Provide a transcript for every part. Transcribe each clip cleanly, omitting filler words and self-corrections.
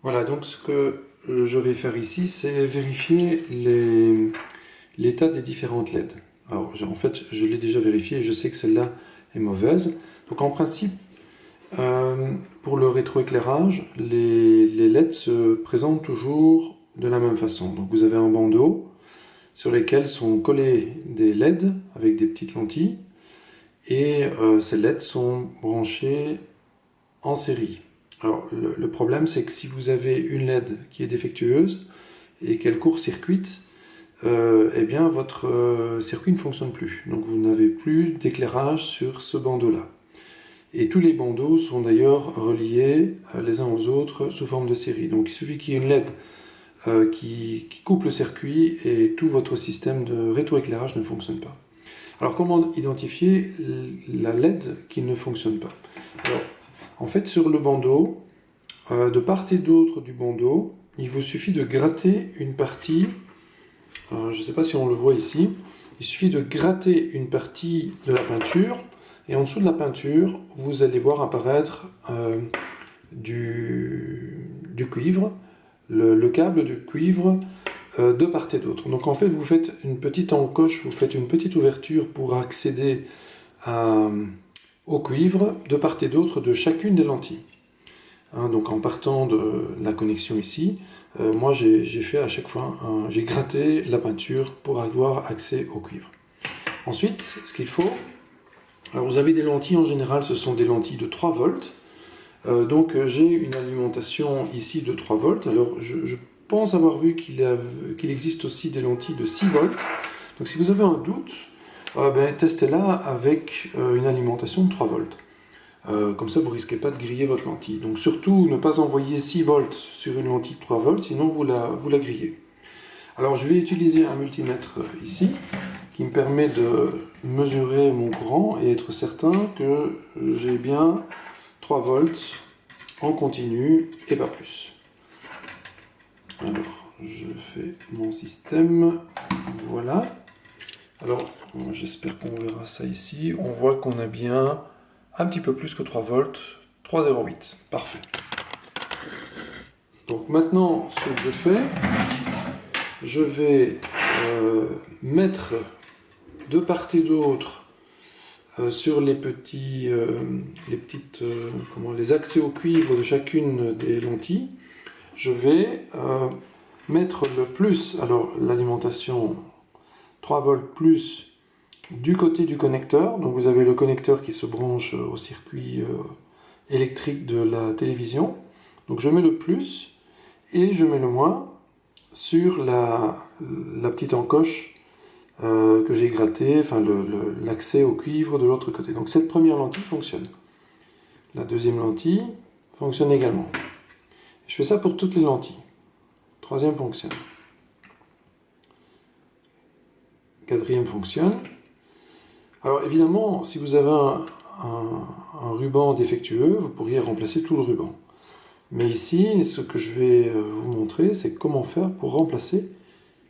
Voilà, donc ce que je vais faire ici, c'est vérifier l'état des différentes LED. Alors, en fait, je l'ai déjà vérifié et je sais que celle-là est mauvaise. Donc, en principe, pour le rétroéclairage, les LED se présentent toujours de la même façon. Donc, vous avez un bandeau sur lesquels sont collés des LED avec des petites lentilles et ces LED sont branchés en série. Alors, le problème, c'est que si vous avez une LED qui est défectueuse et qu'elle court-circuite, eh bien, votre circuit ne fonctionne plus. Donc, vous n'avez plus d'éclairage sur ce bandeau-là. Et tous les bandeaux sont d'ailleurs reliés les uns aux autres sous forme de série. Donc, il suffit qu'il y ait une LED qui coupe le circuit et tout votre système de rétroéclairage ne fonctionne pas. Alors, comment identifier la LED qui ne fonctionne pas? Alors, en fait, sur le bandeau, de part et d'autre du bandeau, il vous suffit de gratter une partie, je ne sais pas si on le voit ici, il suffit de gratter une partie de la peinture, et en dessous de la peinture, vous allez voir apparaître du cuivre, le câble de cuivre de part et d'autre. Donc en fait, vous faites une petite encoche, vous faites une petite ouverture pour accéder au cuivre de part et d'autre de chacune des lentilles. Donc en partant de la connexion ici, moi j'ai fait à chaque fois, j'ai gratté la peinture pour avoir accès au cuivre. Ensuite, ce qu'il faut, alors vous avez des lentilles en général, ce sont des lentilles de 3 volts. Donc j'ai une alimentation ici de 3 volts. Alors je pense avoir vu qu'il existe aussi des lentilles de 6 volts. Donc si vous avez un doute, testez-la avec une alimentation de 3 volts. Comme ça, vous ne risquez pas de griller votre lentille. Donc surtout, ne pas envoyer 6 volts sur une lentille de 3 volts, sinon vous la grillez. Alors je vais utiliser un multimètre ici, qui me permet de mesurer mon courant et être certain que j'ai bien 3 volts en continu et pas plus. Alors, je fais mon système, voilà. Alors, j'espère qu'on verra ça ici. On voit qu'on a bien un petit peu plus que 3 volts, 3,08. Parfait. Donc maintenant, ce que je fais, je vais mettre de part et d'autre sur les accès au cuivre de chacune des lentilles, je vais mettre le plus, alors l'alimentation 3 volts plus du côté du connecteur. Donc vous avez le connecteur qui se branche au circuit électrique de la télévision. Donc je mets le plus et je mets le moins sur la petite encoche que j'ai grattée, enfin l'accès au cuivre de l'autre côté. Donc cette première lentille fonctionne. La deuxième lentille fonctionne également. Je fais ça pour toutes les lentilles. Troisième fonctionne. Quatrième fonctionne. Alors évidemment, si vous avez un ruban défectueux, vous pourriez remplacer tout le ruban. Mais ici, ce que je vais vous montrer, c'est comment faire pour remplacer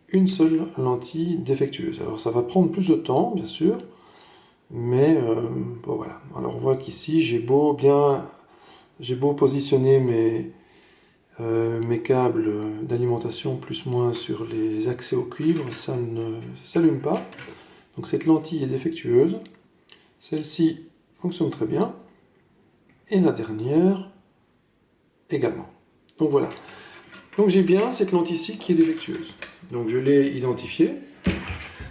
une seule lentille défectueuse. Alors ça va prendre plus de temps, bien sûr, mais bon voilà. Alors on voit qu'ici, j'ai beau positionner mes câbles d'alimentation plus moins sur les accès au cuivre, ça ne s'allume pas. Donc cette lentille est défectueuse. Celle-ci fonctionne très bien. Et la dernière également. Donc voilà. Donc j'ai bien cette lentille-ci qui est défectueuse. Donc je l'ai identifiée.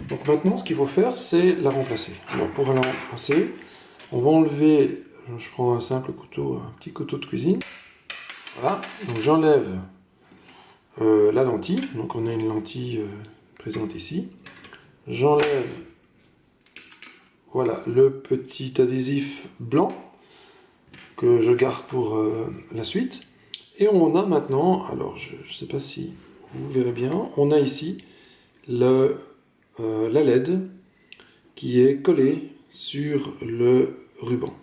Donc maintenant, ce qu'il faut faire, c'est la remplacer. Alors pour la remplacer, on va enlever, je prends un simple couteau, un petit couteau de cuisine. Voilà. Donc j'enlève la lentille. Donc on a une lentille présente ici. J'enlève, voilà, le petit adhésif blanc que je garde pour la suite. Et on a maintenant, alors je ne sais pas si vous verrez bien, on a ici la LED qui est collée sur le ruban.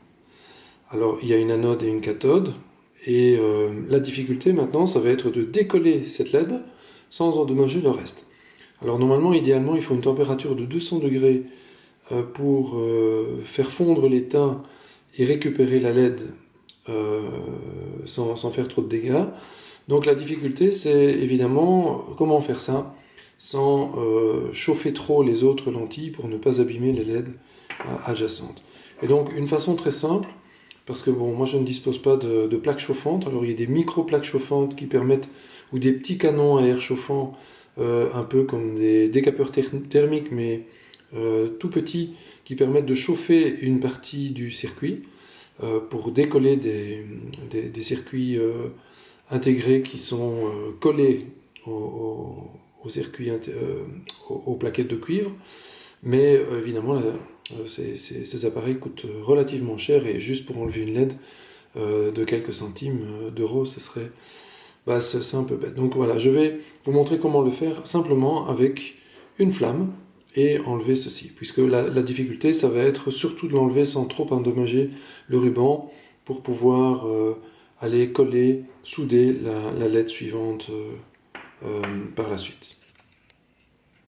Alors il y a une anode et une cathode, et la difficulté maintenant, ça va être de décoller cette LED sans endommager le reste. Alors normalement, idéalement, il faut une température de 200 degrés pour faire fondre l'étain et récupérer la LED sans faire trop de dégâts. Donc la difficulté, c'est évidemment comment faire ça sans chauffer trop les autres lentilles pour ne pas abîmer les LED adjacentes. Et donc une façon très simple, parce que bon, moi je ne dispose pas de plaques chauffantes, alors il y a des micro-plaques chauffantes qui permettent, ou des petits canons à air chauffant, un peu comme des décapeurs thermiques, mais tout petits, qui permettent de chauffer une partie du circuit pour décoller des circuits intégrés qui sont collés au circuit, aux plaquettes de cuivre. Mais évidemment, ces appareils coûtent relativement cher et juste pour enlever une LED de quelques centimes d'euros, c'est un peu bête. Donc voilà, je vais vous montrer comment le faire simplement avec une flamme et enlever ceci. Puisque la difficulté, ça va être surtout de l'enlever sans trop endommager le ruban pour pouvoir aller coller, souder la LED suivante par la suite.